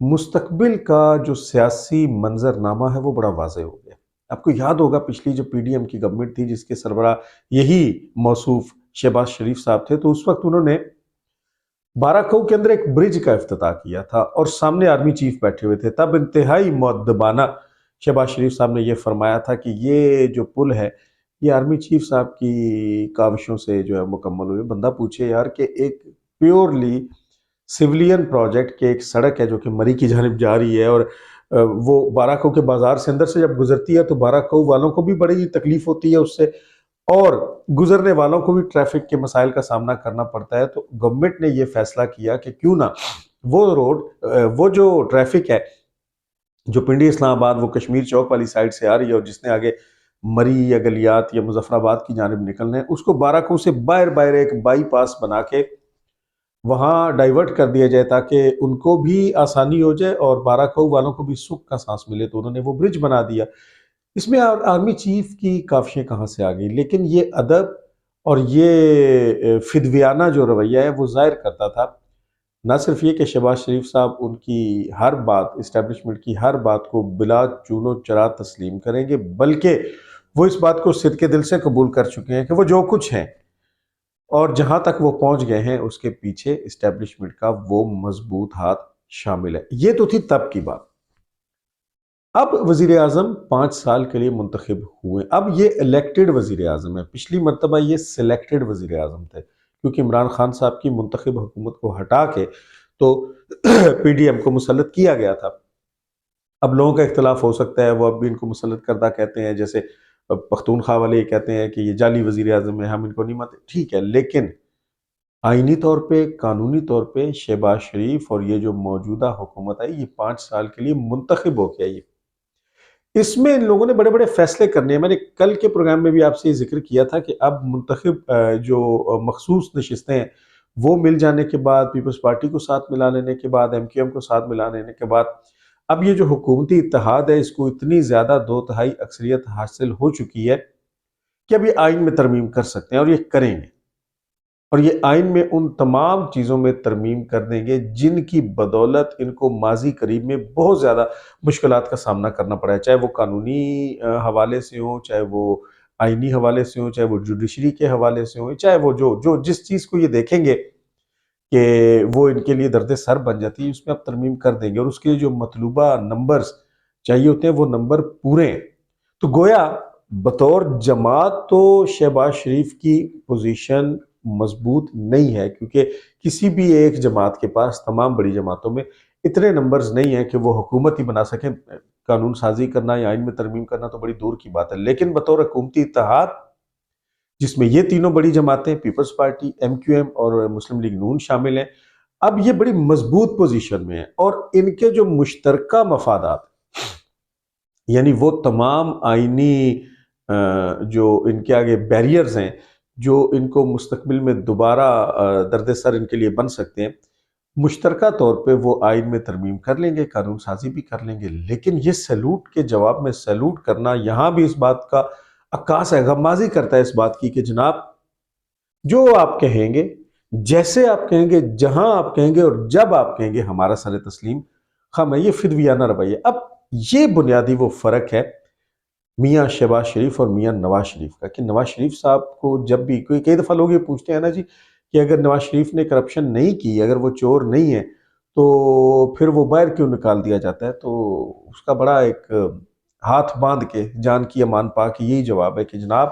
مستقبل کا جو سیاسی منظرنامہ ہے وہ بڑا واضح ہو گیا۔ آپ کو یاد ہوگا پچھلی جو پی ڈی ایم کی گورنمنٹ تھی جس کے سربراہ یہی موصوف شہباز شریف صاحب تھے، تو اس وقت انہوں نے بارہ کے اندر ایک برج کا افتتاح کیا تھا اور سامنے آرمی چیف بیٹھے ہوئے تھے۔ تب انتہائی مؤدبانہ شہباز شریف صاحب نے یہ فرمایا تھا کہ یہ جو پل ہے یہ آرمی چیف صاحب کی کاوشوں سے جو ہے مکمل ہوئے۔ بندہ پوچھے یار کہ ایک پیورلی سیولین پروجیکٹ کے ایک سڑک ہے جو کہ مری کی جانب جا رہی ہے، اور وہ بارہ کے بازار سے اندر سے جب گزرتی ہے تو بارہ والوں کو بھی بڑی تکلیف ہوتی ہے اس سے، اور گزرنے والوں کو بھی ٹریفک کے مسائل کا سامنا کرنا پڑتا ہے۔ تو گورنمنٹ نے یہ فیصلہ کیا کہ کیوں نہ وہ روڈ وہ جو ٹریفک ہے جو پنڈی اسلام آباد وہ کشمیر چوک والی سائڈ سے آ رہی ہے اور جس نے آگے مری یا گلیات یا مظفر آباد کی جانب نکلنا ہے، اس کو بارہ سے باہر ایک بائی پاس بنا کے وہاں ڈائیورٹ کر دیا جائے تاکہ ان کو بھی آسانی ہو جائے اور بارہ والوں کو بھی سکھ کا سانس ملے۔ تو انہوں نے وہ برج بنا دیا۔ اس میں آرمی چیف کی کاوشیں کہاں سے آ گئی؟ لیکن یہ ادب اور یہ فدویانہ جو رویہ ہے وہ ظاہر کرتا تھا نہ صرف یہ کہ شہباز شریف صاحب ان کی ہر بات، اسٹیبلشمنٹ کی ہر بات کو بلا چون و چرا تسلیم کریں گے، بلکہ وہ اس بات کو صدقے دل سے قبول کر چکے ہیں کہ وہ جو کچھ ہیں اور جہاں تک وہ پہنچ گئے ہیں اس کے پیچھے اسٹیبلشمنٹ کا وہ مضبوط ہاتھ شامل ہے۔ یہ تو تھی تب کی بات۔ اب وزیر اعظم 5 سال کے لیے منتخب ہوئے۔ اب یہ الیکٹڈ وزیر اعظم ہے، پچھلی مرتبہ یہ سلیکٹڈ وزیر اعظم تھے کیونکہ عمران خان صاحب کی منتخب حکومت کو ہٹا کے تو پی ڈی ایم کو مسلط کیا گیا تھا۔ اب لوگوں کا اختلاف ہو سکتا ہے، وہ اب بھی ان کو مسلط کردہ کہتے ہیں، جیسے پختونخوا والے یہ کہتے ہیں کہ یہ جعلی وزیر اعظم ہے، ہم ان کو نہیں مانتے، ٹھیک ہے، لیکن آئینی طور پہ، قانونی طور پہ شہباز شریف اور یہ جو موجودہ حکومت ہے یہ 5 سال کے لیے منتخب ہو کے آئی۔ اس میں ان لوگوں نے بڑے بڑے فیصلے کرنے ہیں۔ میں نے کل کے پروگرام میں بھی آپ سے یہ ذکر کیا تھا کہ اب منتخب جو مخصوص نشستیں ہیں وہ مل جانے کے بعد، پیپلز پارٹی کو ساتھ ملا لینے کے بعد، ایم کیو ایم کو ساتھ ملا لینے کے بعد، اب یہ جو حکومتی اتحاد ہے اس کو اتنی زیادہ 2/3 اکثریت حاصل ہو چکی ہے کہ اب یہ آئین میں ترمیم کر سکتے ہیں اور یہ کریں گے، اور یہ آئین میں ان تمام چیزوں میں ترمیم کر دیں گے جن کی بدولت ان کو ماضی قریب میں بہت زیادہ مشکلات کا سامنا کرنا پڑا ہے، چاہے وہ قانونی حوالے سے ہوں، چاہے وہ آئینی حوالے سے ہوں، چاہے وہ جوڈیشری کے حوالے سے ہوں، چاہے وہ جو جس چیز کو یہ دیکھیں گے کہ وہ ان کے لیے درد سر بن جاتی ہے، اس میں اب ترمیم کر دیں گے، اور اس کے جو مطلوبہ نمبرز چاہیے ہوتے ہیں وہ نمبر پورے ہیں۔ تو گویا بطور جماعت تو شہباز شریف کی پوزیشن مضبوط نہیں ہے، کیونکہ کسی بھی ایک جماعت کے پاس تمام بڑی جماعتوں میں اتنے نمبرز نہیں ہیں کہ وہ حکومت ہی بنا سکیں۔ قانون سازی کرنا یا آئین میں ترمیم کرنا تو بڑی دور کی بات ہے، لیکن بطور حکومتی اتحاد جس میں یہ تینوں بڑی جماعتیں Peoples Party, M Q M اور مسلم لیگ نون شامل ہیں، اب یہ بڑی مضبوط پوزیشن میں ہیں، اور ان کے جو مشترکہ مفادات یعنی وہ تمام آئینی جو ان کے آگے بیریئرز ہیں جو ان کو مستقبل میں دوبارہ درد سر ان کے لیے بن سکتے ہیں، مشترکہ طور پہ وہ آئین میں ترمیم کر لیں گے، قانون سازی بھی کر لیں گے۔ لیکن یہ سیلوٹ کے جواب میں سیلوٹ کرنا یہاں بھی اس بات کا عکاس ہے، غمازی کرتا ہے اس بات کی کہ جناب جو آپ کہیں گے، جیسے آپ کہیں گے، جہاں آپ کہیں گے اور جب آپ کہیں گے، ہمارا سر تسلیم خم ہے۔ یہ فدویانہ رویہ۔ اب یہ بنیادی وہ فرق ہے میاں شہباز شریف اور میاں نواز شریف کا، کہ نواز شریف صاحب کو جب بھی کئی دفعہ لوگ یہ پوچھتے ہیں نا جی کہ اگر نواز شریف نے کرپشن نہیں کی، اگر وہ چور نہیں ہے تو پھر وہ باہر کیوں نکال دیا جاتا ہے؟ تو اس کا بڑا ایک ہاتھ باندھ کے جان کی امان پا کے یہی جواب ہے کہ جناب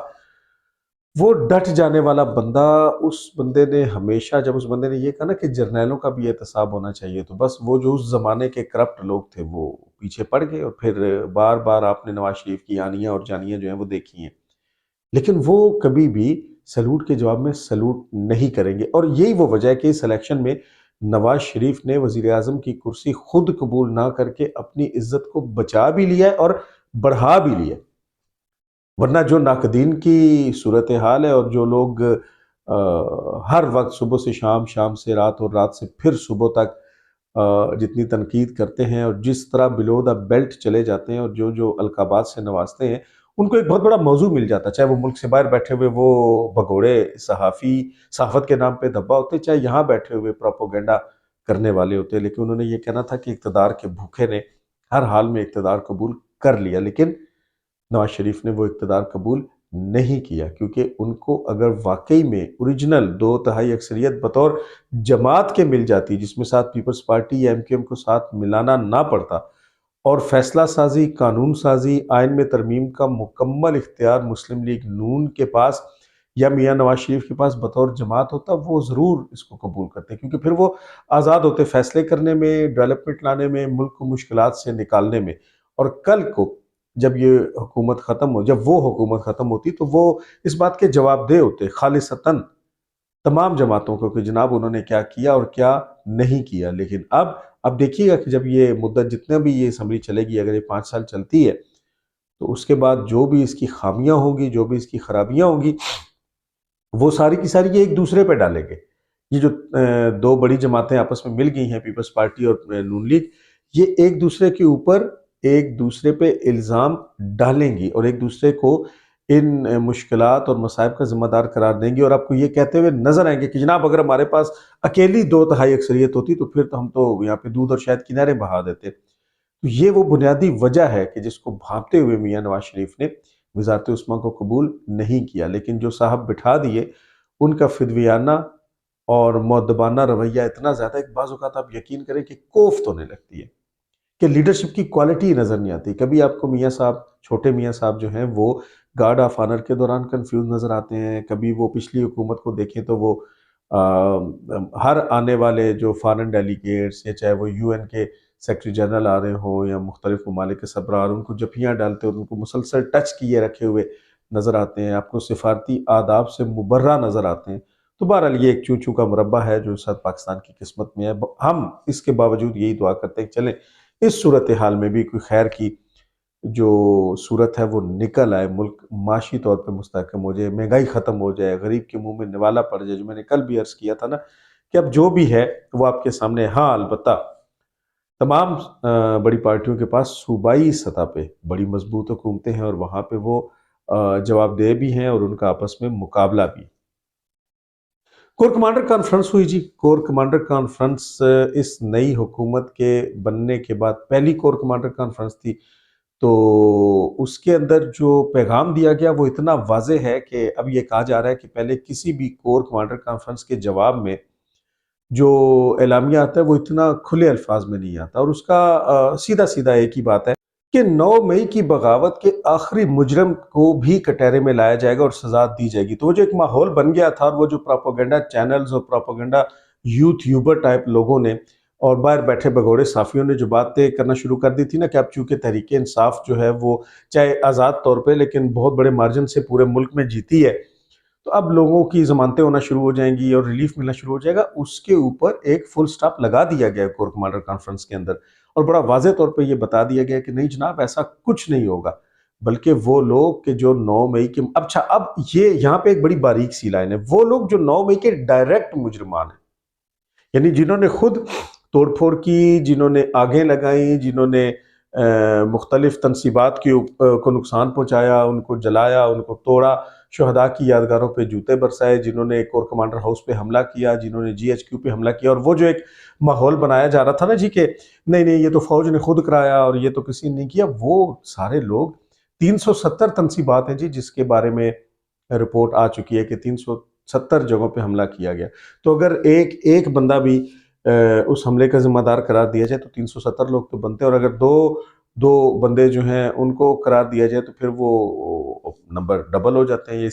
وہ ڈٹ جانے والا بندہ، اس بندے نے ہمیشہ، جب اس بندے نے یہ کہا نا کہ جرنیلوں کا بھی احتساب ہونا چاہیے، تو بس وہ جو اس زمانے کے کرپٹ لوگ تھے وہ پیچھے پڑ گئے، اور پھر بار بار آپ نے نواز شریف کی آنیاں اور جانیاں جو ہیں وہ دیکھی ہیں، لیکن وہ کبھی بھی سیلوٹ کے جواب میں سیلوٹ نہیں کریں گے۔ اور یہی وہ وجہ ہے کہ اس الیکشن میں نواز شریف نے وزیر اعظم کی کرسی خود قبول نہ کر کے اپنی عزت کو بچا بھی لیا ہے اور بڑھا بھی لیا ہے، ورنہ جو ناقدین کی صورتحال ہے اور جو لوگ ہر وقت صبح سے شام، شام سے رات اور رات سے پھر صبح تک جتنی تنقید کرتے ہیں اور جس طرح بلو دا بیلٹ چلے جاتے ہیں اور جو القابات سے نوازتے ہیں، ان کو ایک بہت بڑا موضوع مل جاتا ہے، چاہے وہ ملک سے باہر بیٹھے ہوئے وہ بھگوڑے صحافت کے نام پہ دھبا ہوتے، چاہے یہاں بیٹھے ہوئے پروپوگنڈا کرنے والے ہوتے ہیں، لیکن انہوں نے یہ کہنا تھا کہ اقتدار کے بھوکے نے ہر حال میں اقتدار قبول کر لیا، لیکن نواز شریف نے وہ اقتدار قبول نہیں کیا، کیونکہ ان کو اگر واقعی میں اوریجنل 2/3 اکثریت بطور جماعت کے مل جاتی، جس میں ساتھ پیپلز پارٹی یا MQM کو ساتھ ملانا نہ پڑتا، اور فیصلہ سازی، قانون سازی، آئین میں ترمیم کا مکمل اختیار مسلم لیگ نون کے پاس یا میاں نواز شریف کے پاس بطور جماعت ہوتا، وہ ضرور اس کو قبول کرتے، کیونکہ پھر وہ آزاد ہوتے فیصلے کرنے میں، ڈیولپمنٹ لانے میں، ملک کو مشکلات سے نکالنے میں۔ اور کل کو جب یہ حکومت جب وہ حکومت ختم ہوتی تو وہ اس بات کے جواب دہ ہوتے خالصتاً تمام جماعتوں کو کہ جناب انہوں نے کیا کیا اور کیا نہیں کیا۔ لیکن اب دیکھیے گا کہ جب یہ مدت جتنے بھی یہ اسمبلی چلے گی، اگر یہ 5 سال چلتی ہے تو اس کے بعد جو بھی اس کی خامیاں ہوں گی، جو بھی اس کی خرابیاں ہوں گی، وہ ساری کی ساری یہ ایک دوسرے پہ ڈالیں گے۔ یہ جو دو بڑی جماعتیں آپس میں مل گئی ہیں، پیپلز پارٹی اور نون لیگ، یہ ایک دوسرے کے اوپر ایک دوسرے پہ الزام ڈالیں گی اور ایک دوسرے کو ان مشکلات اور مصائب کا ذمہ دار قرار دیں گی، اور آپ کو یہ کہتے ہوئے نظر آئیں گے کہ جناب اگر ہمارے پاس اکیلی 2/3 اکثریت ہوتی تو پھر تو ہم تو یہاں پہ دودھ اور شہد کی نہریں بہا دیتے۔ تو یہ وہ بنیادی وجہ ہے کہ جس کو بھانپتے ہوئے میاں نواز شریف نے وزارت عثمہ کو قبول نہیں کیا، لیکن جو صاحب بٹھا دیے ان کا فدویانہ اور مؤدبانہ رویہ اتنا زیادہ ہے کہ بعض اوقات آپ یقین کریں کہ کوفت ہونے لگتی ہے، کہ لیڈرشپ کی کوالٹی نظر نہیں آتی۔ کبھی آپ کو میاں صاحب، چھوٹے میاں صاحب جو ہیں وہ گارڈ آف آنر کے دوران کنفیوز نظر آتے ہیں، کبھی وہ پچھلی حکومت کو دیکھیں تو وہ ہر آنے والے جو فارن ڈیلیگیٹس یا چاہے وہ UN کے سیکرٹری جنرل آ رہے ہوں یا مختلف ممالک کے سربراہ، ان کو جفیاں ڈالتے اور ان کو مسلسل ٹچ کیے رکھے ہوئے نظر آتے ہیں، آپ کو سفارتی آداب سے مبرہ نظر آتے ہیں۔ تو بہرحال یہ ایک چوں چوں کا مربع ہے جو اس وقت پاکستان کی قسمت میں ہے۔ ہم اس کے باوجود یہی دعا کرتے ہیں کہ چلیں اس صورتحال میں بھی کوئی خیر کی جو صورت ہے وہ نکل آئے، ملک معاشی طور پہ مستحکم ہو جائے، مہنگائی ختم ہو جائے، غریب کے منہ میں نوالا پڑ جائے، جو میں نے کل بھی عرض کیا تھا نا کہ اب جو بھی ہے وہ آپ کے سامنے۔ ہاں البتہ تمام بڑی پارٹیوں کے پاس صوبائی سطح پہ بڑی مضبوط حکومتیں ہیں اور وہاں پہ وہ جواب دہ بھی ہیں اور ان کا آپس میں مقابلہ بھی۔ کور کمانڈر کانفرنس ہوئی جی۔ کور کمانڈر کانفرنس اس نئی حکومت کے بننے کے بعد پہلی کور کمانڈر کانفرنس تھی، تو اس کے اندر جو پیغام دیا گیا وہ اتنا واضح ہے کہ اب یہ کہا جا رہا ہے کہ پہلے کسی بھی کور کمانڈر کانفرنس کے جواب میں جو اعلامیہ آتا ہے وہ اتنا کھلے الفاظ میں نہیں آتا، اور اس کا سیدھا سیدھا ایک ہی بات ہے کہ 9 مئی کی بغاوت کے آخری مجرم کو بھی کٹہرے میں لایا جائے گا اور سزا دی جائے گی۔ تو وہ جو ایک ماحول بن گیا تھا، اور وہ جو پراپوگنڈا چینلز اور پراپوگنڈا یوٹیوبر ٹائپ لوگوں نے اور باہر بیٹھے بگوڑے صحافیوں نے جو باتیں کرنا شروع کر دی تھی نا کہ اب چونکہ تحریک انصاف جو ہے وہ چاہے آزاد طور پہ لیکن بہت بڑے مارجن سے پورے ملک میں جیتی ہے، تو اب لوگوں کی ضمانتیں ہونا شروع ہو جائیں گی اور ریلیف ملنا شروع ہو جائے گا۔ اس کے اوپر ایک فل سٹاپ لگا دیا گیا کور کمانڈر کانفرنس کے اندر، اور بڑا واضح طور پہ یہ بتا دیا گیا کہ نہیں جناب ایسا کچھ نہیں ہوگا، بلکہ وہ لوگ کہ جو 9 مئی کے اچھا اب یہ یہاں پہ ایک بڑی باریک سی لائن ہے، وہ لوگ جو 9 مئی کے ڈائریکٹ مجرمان ہیں، یعنی جنہوں نے خود توڑ پھوڑ کی، جنہوں نے آگیں لگائیں، جنہوں نے مختلف تنصیبات کو نقصان پہنچایا، ان کو جلایا، ان کو توڑا، شہداء کی یادگاروں پہ جوتے برسائے، جنہوں نے کور کمانڈر ہاؤس پہ حملہ کیا، جنہوں نے GHQ پہ حملہ کیا، اور وہ جو ایک ماحول بنایا جا رہا تھا نا جی کہ نہیں یہ تو فوج نے خود کرایا اور یہ تو کسی نے نہیں کیا، وہ سارے لوگ 370 تنصیبات ہیں جی جس کے بارے میں رپورٹ آ چکی ہے کہ 370 جگہوں پہ حملہ کیا گیا۔ تو اگر ایک بندہ بھی اس حملے کا ذمہ دار قرار دیا جائے تو 370 لوگ تو بنتے ہیں، اور اگر دو بندے جو ہیں ان کو قرار دیا جائے تو پھر وہ نمبر ڈبل ہو جاتے ہیں،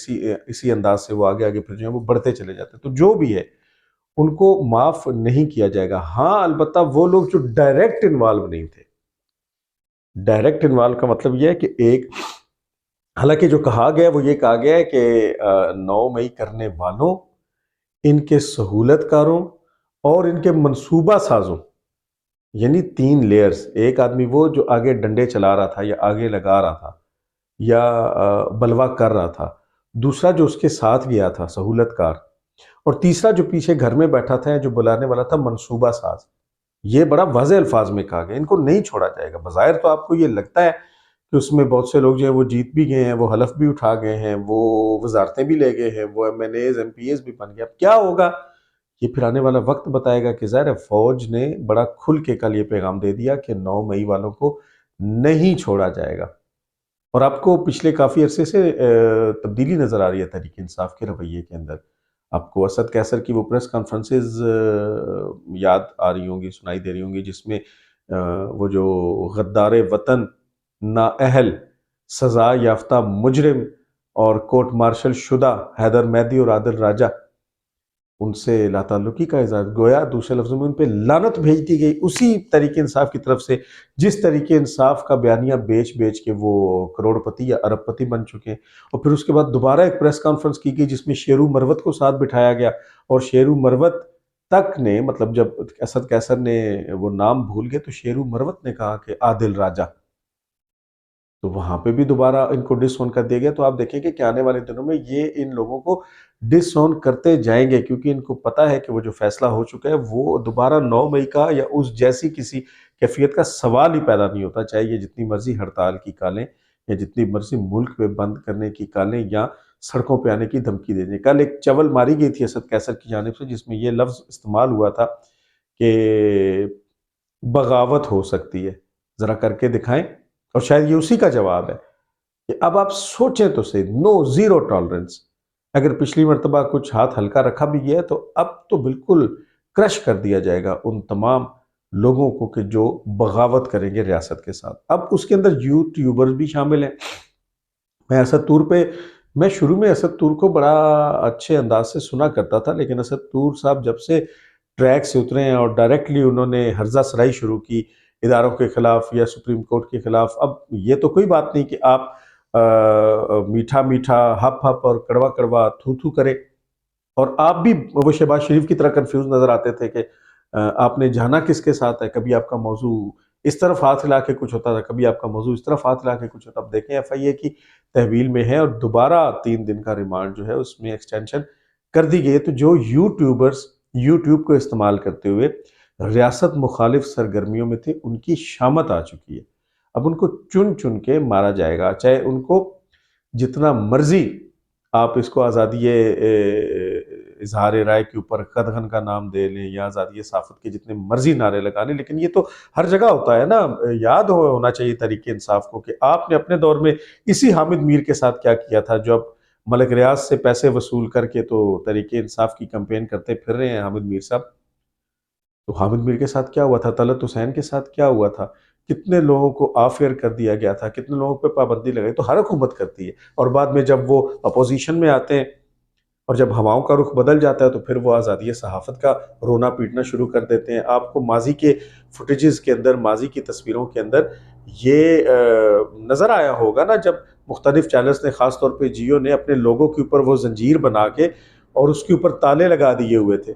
اسی انداز سے وہ آگے پھر جو ہے وہ بڑھتے چلے جاتے ہیں۔ تو جو بھی ہے ان کو معاف نہیں کیا جائے گا۔ ہاں البتہ وہ لوگ جو ڈائریکٹ انوالو نہیں تھے، ڈائریکٹ انوالو کا مطلب یہ ہے کہ حالانکہ جو کہا گیا وہ یہ کہا گیا ہے کہ 9 مئی کرنے والوں، ان کے سہولت کاروں اور ان کے منصوبہ سازوں، یعنی 3 لیئرز، ایک آدمی وہ جو آگے ڈنڈے چلا رہا تھا یا آگے لگا رہا تھا یا بلوا کر رہا تھا، دوسرا جو اس کے ساتھ گیا تھا سہولت کار، اور تیسرا جو پیچھے گھر میں بیٹھا تھا جو بلانے والا تھا منصوبہ ساز۔ یہ بڑا واضح الفاظ میں کہا گیا، ان کو نہیں چھوڑا جائے گا۔ بظاہر تو آپ کو یہ لگتا ہے کہ اس میں بہت سے لوگ جو ہیں وہ جیت بھی گئے ہیں، وہ حلف بھی اٹھا گئے ہیں، وہ وزارتیں بھی لے گئے ہیں، وہ MNAs MPAs بھی بن گئے۔ اب کیا ہوگا یہ پھر آنے والا وقت بتائے گا کہ ظاہر ہے فوج نے بڑا کھل کے کل یہ پیغام دے دیا کہ 9 مئی والوں کو نہیں چھوڑا جائے گا۔ اور آپ کو پچھلے کافی عرصے سے تبدیلی نظر آ رہی ہے تحریک انصاف کے رویے کے اندر۔ آپ کو اسد قیصر کی وہ پریس کانفرنسز یاد آ رہی ہوں گی، سنائی دے رہی ہوں گی، جس میں وہ جو غدار وطن، نااہل، سزا یافتہ مجرم اور کورٹ مارشل شدہ حیدر مہدی اور عادل راجہ، ان سے لا تعلقی کا اظہار، گویا دوسرے لفظوں میں ان پہ لعنت بھیج دی گئی اسی تحریک انصاف کی طرف سے جس تحریک انصاف کا بیانیہ بیچ بیچ کے وہ کروڑ پتی یا ارب پتی بن چکے ہیں۔ اور پھر اس کے بعد دوبارہ ایک پریس کانفرنس کی گئی جس میں شیرو مروت کو ساتھ بٹھایا گیا، اور شیرو مروت تک نے، مطلب جب اسد قیصر نے وہ نام بھول گئے تو شیرو مروت نے کہا کہ عادل راجہ، تو وہاں پہ بھی دوبارہ ان کو ڈس آن کر دیا گیا۔ تو آپ دیکھیں کہ آنے والے دنوں میں یہ ان لوگوں کو ڈس آن کرتے جائیں گے، کیونکہ ان کو پتا ہے کہ وہ جو فیصلہ ہو چکا ہے وہ دوبارہ 9 مئی کا یا اس جیسی کسی کیفیت کا سوال ہی پیدا نہیں ہوتا، چاہے یہ جتنی مرضی ہڑتال کی کالیں یا جتنی مرضی ملک پہ بند کرنے کی کالیں یا سڑکوں پہ آنے کی دھمکی دے دیں۔ کل ایک چول ماری گئی تھی اسد قیصر کی جانب سے جس میں یہ لفظ استعمال ہوا تھا کہ بغاوت ہو سکتی ہے، ذرا کر کے دکھائیں، اور شاید یہ اسی کا جواب ہے کہ اب آپ سوچیں تو صحیح، نو، زیرو ٹالرنس۔ اگر پچھلی مرتبہ کچھ ہاتھ ہلکا رکھا بھی گیا ہے تو اب تو بالکل کرش کر دیا جائے گا ان تمام لوگوں کو کہ جو بغاوت کریں گے ریاست کے ساتھ۔ اب اس کے اندر یوٹیوبرز بھی شامل ہیں۔ میں شروع میں اسد طور کو بڑا اچھے انداز سے سنا کرتا تھا، لیکن اسد طور صاحب جب سے ٹریک سے اترے ہیں اور ڈائریکٹلی انہوں نے ہرزہ سرائی شروع کی اداروں کے خلاف یا سپریم کورٹ کے خلاف، اب یہ تو کوئی بات نہیں کہ آپ میٹھا میٹھا ہپ ہپ اور کڑوا کڑوا تھو تھو کرے، اور آپ بھی وہ شہباز شریف کی طرح کنفیوز نظر آتے تھے کہ آپ نے جانا کس کے ساتھ ہے، کبھی آپ کا موضوع اس طرف ہاتھ ہلا کے کچھ ہوتا تھا، کبھی آپ کا موضوع اس طرف ہاتھ ہلا کے کچھ ہوتا۔ اب دیکھیں ایف آئی اے کی تحویل میں ہے اور دوبارہ 3 دن کا ریمانڈ جو ہے اس میں ایکسٹینشن کر دی گئی ہے۔ تو جو یوٹیوبرز یوٹیوب کو استعمال کرتے ہوئے ریاست مخالف سرگرمیوں میں تھے، ان کی شامت آ چکی ہے۔ اب ان کو چن چن کے مارا جائے گا، چاہے ان کو جتنا مرضی آپ اس کو آزادی اظہار رائے کے اوپر قدغن کا نام دے لیں یا آزادی صحافت کے جتنے مرضی نعرے لگا لیں، لیکن یہ تو ہر جگہ ہوتا ہے نا۔ یاد ہونا چاہیے تحریک انصاف کو کہ آپ نے اپنے دور میں اسی حامد میر کے ساتھ کیا کیا تھا، جو اب ملک ریاض سے پیسے وصول کر کے تو تحریک انصاف کی کمپین کرتے پھر رہے ہیں حامد میر صاحب۔ تو حامد میر کے ساتھ کیا ہوا تھا، طلعت حسین کے ساتھ کیا ہوا تھا، کتنے لوگوں کو آف ایئر کر دیا گیا تھا، کتنے لوگوں پہ پابندی لگائی۔ تو ہر حکومت کرتی ہے، اور بعد میں جب وہ اپوزیشن میں آتے ہیں اور جب ہواؤں کا رخ بدل جاتا ہے تو پھر وہ آزادی صحافت کا رونا پیٹنا شروع کر دیتے ہیں۔ آپ کو ماضی کے فوٹیجز کے اندر، ماضی کی تصویروں کے اندر یہ نظر آیا ہوگا نا، جب مختلف چینلز نے، خاص طور پہ جیو نے، اپنے لوگوں کے اوپر وہ زنجیر بنا کے اور اس کے اوپر تالے لگا دیے ہوئے تھے۔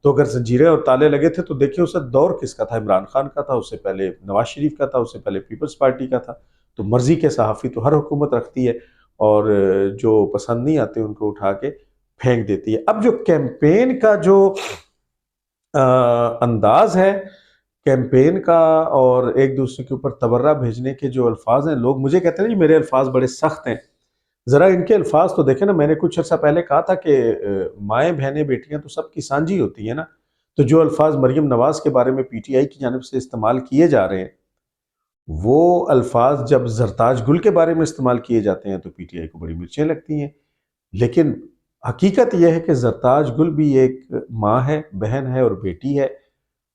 تو اگر زنجیریں اور تالے لگے تھے تو دیکھیں اس دور کس کا تھا، عمران خان کا تھا، اس سے پہلے نواز شریف کا تھا، اس سے پہلے پیپلز پارٹی کا تھا۔ تو مرضی کے صحافی تو ہر حکومت رکھتی ہے، اور جو پسند نہیں آتے ان کو اٹھا کے پھینک دیتی ہے۔ اب جو کیمپین کا جو انداز ہے کیمپین کا، اور ایک دوسرے کے اوپر تبرہ بھیجنے کے جو الفاظ ہیں، لوگ مجھے کہتے ہیں جی میرے الفاظ بڑے سخت ہیں، ذرا ان کے الفاظ تو دیکھیں نا۔ میں نے کچھ عرصہ پہلے کہا تھا کہ مائیں بہنیں بیٹیاں تو سب کی سانجھی ہوتی ہیں نا، تو جو الفاظ مریم نواز کے بارے میں پی ٹی آئی کی جانب سے استعمال کیے جا رہے ہیں، وہ الفاظ جب زرتاج گل کے بارے میں استعمال کیے جاتے ہیں تو پی ٹی آئی کو بڑی مرچیں لگتی ہیں۔ لیکن حقیقت یہ ہے کہ زرتاج گل بھی ایک ماں ہے، بہن ہے اور بیٹی ہے،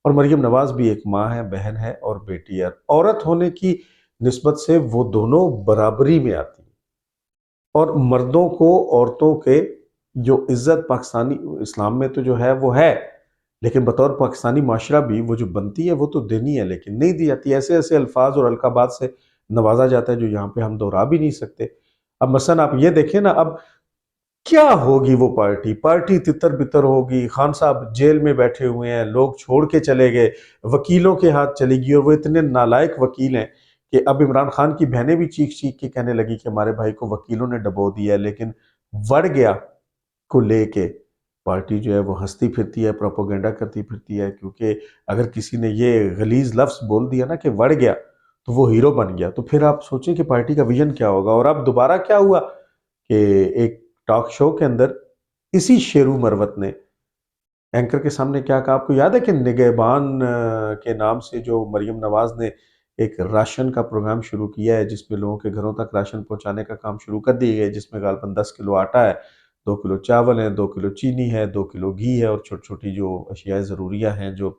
اور مریم نواز بھی ایک ماں ہے، بہن ہے اور بیٹی ہے۔ عورت ہونے کی نسبت سے وہ دونوں برابری میں آتی ہیں، اور مردوں کو عورتوں کے جو عزت پاکستانی اسلام میں تو جو ہے وہ ہے، لیکن بطور پاکستانی معاشرہ بھی وہ جو بنتی ہے وہ تو دینی ہے، لیکن نہیں دی جاتی۔ ایسے ایسے الفاظ اور القابات سے نوازا جاتا ہے جو یہاں پہ ہم دہرا بھی نہیں سکتے۔ اب مثلا آپ یہ دیکھیں نا، اب کیا ہوگی وہ پارٹی تتر بتر ہوگی، خان صاحب جیل میں بیٹھے ہوئے ہیں، لوگ چھوڑ کے چلے گئے، وکیلوں کے ہاتھ چلی گئی، اور وہ اتنے نالائق وکیل ہیں کہ اب عمران خان کی بہنیں بھی چیخ چیخ کے کہنے لگی کہ ہمارے بھائی کو وکیلوں نے ڈبو دیا ہے، لیکن وڑ گیا کو لے کے پارٹی جو ہے وہ ہنستی پھرتی ہے، پروپوگنڈا کرتی پھرتی ہے، کیونکہ اگر کسی نے یہ غلیظ لفظ بول دیا نا کہ وڑ گیا تو وہ ہیرو بن گیا، تو پھر آپ سوچیں کہ پارٹی کا ویژن کیا ہوگا۔ اور اب دوبارہ کیا ہوا کہ ایک ٹاک شو کے اندر اسی شیرو مروت نے اینکر کے سامنے کیا کہا؟ آپ کو یاد ہے کہ نگہبان کے نام سے جو مریم نواز نے ایک راشن کا پروگرام شروع کیا ہے، جس میں لوگوں کے گھروں تک راشن پہنچانے کا کام شروع کر دی گئی، جس میں غالباً 10 کلو آٹا ہے، 2 کلو چاول ہے، 2 کلو چینی ہے، 2 کلو گھی ہے، اور چھوٹی چھوٹی جو اشیاء ضروریہ ہیں جو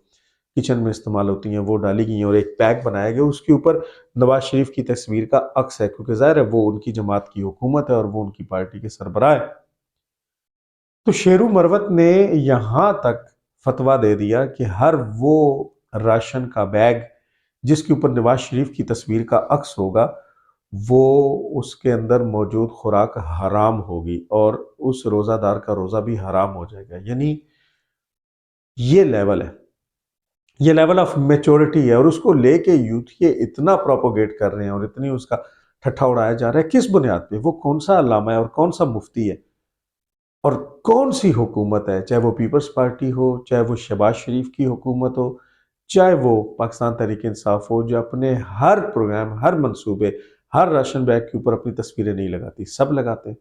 کچن میں استعمال ہوتی ہیں وہ ڈالی گئی ہیں، اور ایک پیک بنایا گیا، اس کے اوپر نواز شریف کی تصویر کا عکس ہے، کیونکہ ظاہر ہے وہ ان کی جماعت کی حکومت ہے اور وہ ان کی پارٹی کے سربراہ ہے۔ تو شیرو مروت نے یہاں تک فتویٰ دے دیا کہ ہر وہ راشن کا بیگ جس کے اوپر نواز شریف کی تصویر کا عکس ہوگا، وہ اس کے اندر موجود خوراک حرام ہوگی اور اس روزہ دار کا روزہ بھی حرام ہو جائے گا۔ یعنی یہ لیول ہے، یہ لیول آف میچورٹی ہے، اور اس کو لے کے یوتھ یہ اتنا پروپوگیٹ کر رہے ہیں اور اتنی اس کا ٹھٹھا اڑایا جا رہا ہے۔ کس بنیاد پہ؟ وہ کون سا علامہ ہے اور کون سا مفتی ہے اور کون سی حکومت ہے، چاہے وہ پیپلز پارٹی ہو، چاہے وہ شہباز شریف کی حکومت ہو، چاہے وہ پاکستان تحریک انصاف ہو، جو اپنے ہر پروگرام، ہر منصوبے، ہر راشن بیگ کے اوپر اپنی تصویریں نہیں لگاتی، سب لگاتے ہیں۔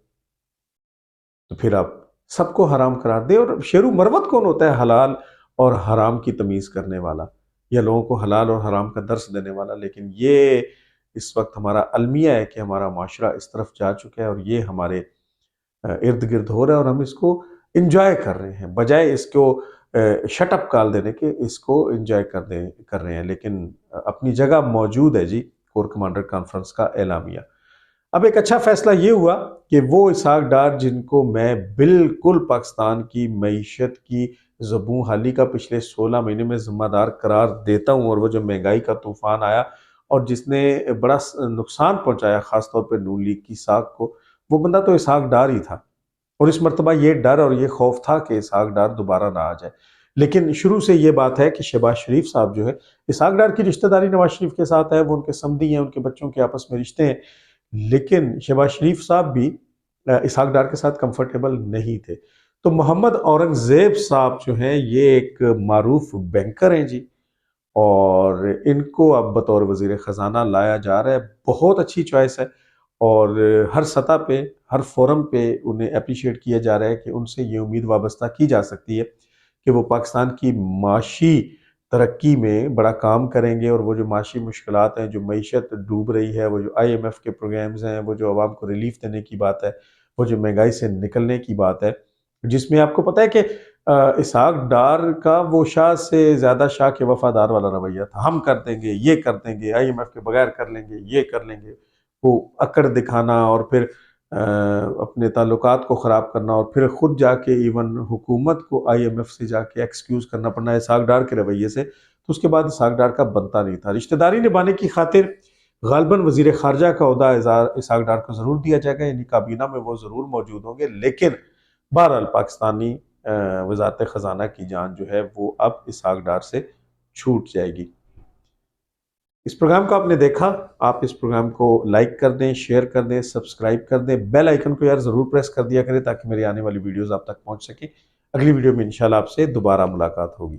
تو پھر آپ سب کو حرام قرار دیں۔ اور شیرو مروت کون ہوتا ہے حلال اور حرام کی تمیز کرنے والا، یا لوگوں کو حلال اور حرام کا درس دینے والا؟ لیکن یہ اس وقت ہمارا المیہ ہے کہ ہمارا معاشرہ اس طرف جا چکا ہے اور یہ ہمارے ارد گرد ہو رہا ہے، اور ہم اس کو انجوائے کر رہے ہیں، بجائے اس کو شٹ اپ کال دینے کے اس کو انجوائے کر رہے ہیں۔ لیکن اپنی جگہ موجود ہے جی کور کمانڈر کانفرنس کا اعلامیہ۔ اب ایک اچھا فیصلہ یہ ہوا کہ وہ اسحاق ڈار، جن کو میں بالکل پاکستان کی معیشت کی زبوں حالی کا پچھلے 16 مہینے میں ذمہ دار قرار دیتا ہوں، اور وہ جو مہنگائی کا طوفان آیا اور جس نے بڑا نقصان پہنچایا خاص طور پہ نون لیگ کی ساکھ کو، وہ بندہ تو اسحاق ڈار ہی تھا، اور اس مرتبہ یہ ڈر اور یہ خوف تھا کہ اسحاق ڈار دوبارہ نہ آ جائے۔ لیکن شروع سے یہ بات ہے کہ شہباز شریف صاحب جو ہے، اسحاق ڈار کی رشتہ داری نواز شریف کے ساتھ ہے، وہ ان کے سمدھی ہیں، ان کے بچوں کے آپس میں رشتے ہیں، لیکن شہباز شریف صاحب بھی اسحاق ڈار کے ساتھ کمفرٹیبل نہیں تھے۔ تو محمد اورنگزیب صاحب جو ہیں، یہ ایک معروف بینکر ہیں جی، اور ان کو اب بطور وزیر خزانہ لایا جا رہا ہے۔ بہت اچھی چوائس ہے، اور ہر سطح پہ، ہر فورم پہ انہیں اپریشیٹ کیا جا رہا ہے کہ ان سے یہ امید وابستہ کی جا سکتی ہے کہ وہ پاکستان کی معاشی ترقی میں بڑا کام کریں گے، اور وہ جو معاشی مشکلات ہیں، جو معیشت ڈوب رہی ہے، وہ جو آئی ایم ایف کے پروگرامز ہیں، وہ جو عوام کو ریلیف دینے کی بات ہے، وہ جو مہنگائی سے نکلنے کی بات ہے، جس میں آپ کو پتہ ہے کہ اسحاق ڈار کا وہ شاہ سے زیادہ شاہ کے وفادار والا رویہ تھا۔ ہم کر دیں گے، یہ کر دیں گے، آئی ایم ایف کے بغیر کر لیں گے، یہ کر لیں گے۔ وہ اکڑ دکھانا اور پھر اپنے تعلقات کو خراب کرنا، اور پھر خود جا کے ایون حکومت کو آئی ایم ایف سے جا کے ایکسکیوز کرنا پڑنا اسحاق ڈار کے رویے سے، تو اس کے بعد اسحاق ڈار کا بنتا نہیں تھا۔ رشتہ داری نبھانے کی خاطر غالباً وزیر خارجہ کا عہدہ اسحاق ڈار کو ضرور دیا جائے گا، یعنی کابینہ میں وہ ضرور موجود ہوں گے، لیکن بہرحال پاکستانی وزارت خزانہ کی جان جو ہے وہ اب اسحاق ڈار سے چھوٹ جائے گی۔ اس پروگرام کو آپ نے دیکھا، آپ اس پروگرام کو لائک کر دیں، شیئر کر دیں، سبسکرائب کر دیں، بیل آئیکن کو یار ضرور پریس کر دیا کریں تاکہ میری آنے والی ویڈیوز آپ تک پہنچ سکیں۔ اگلی ویڈیو میں انشاءاللہ آپ سے دوبارہ ملاقات ہوگی۔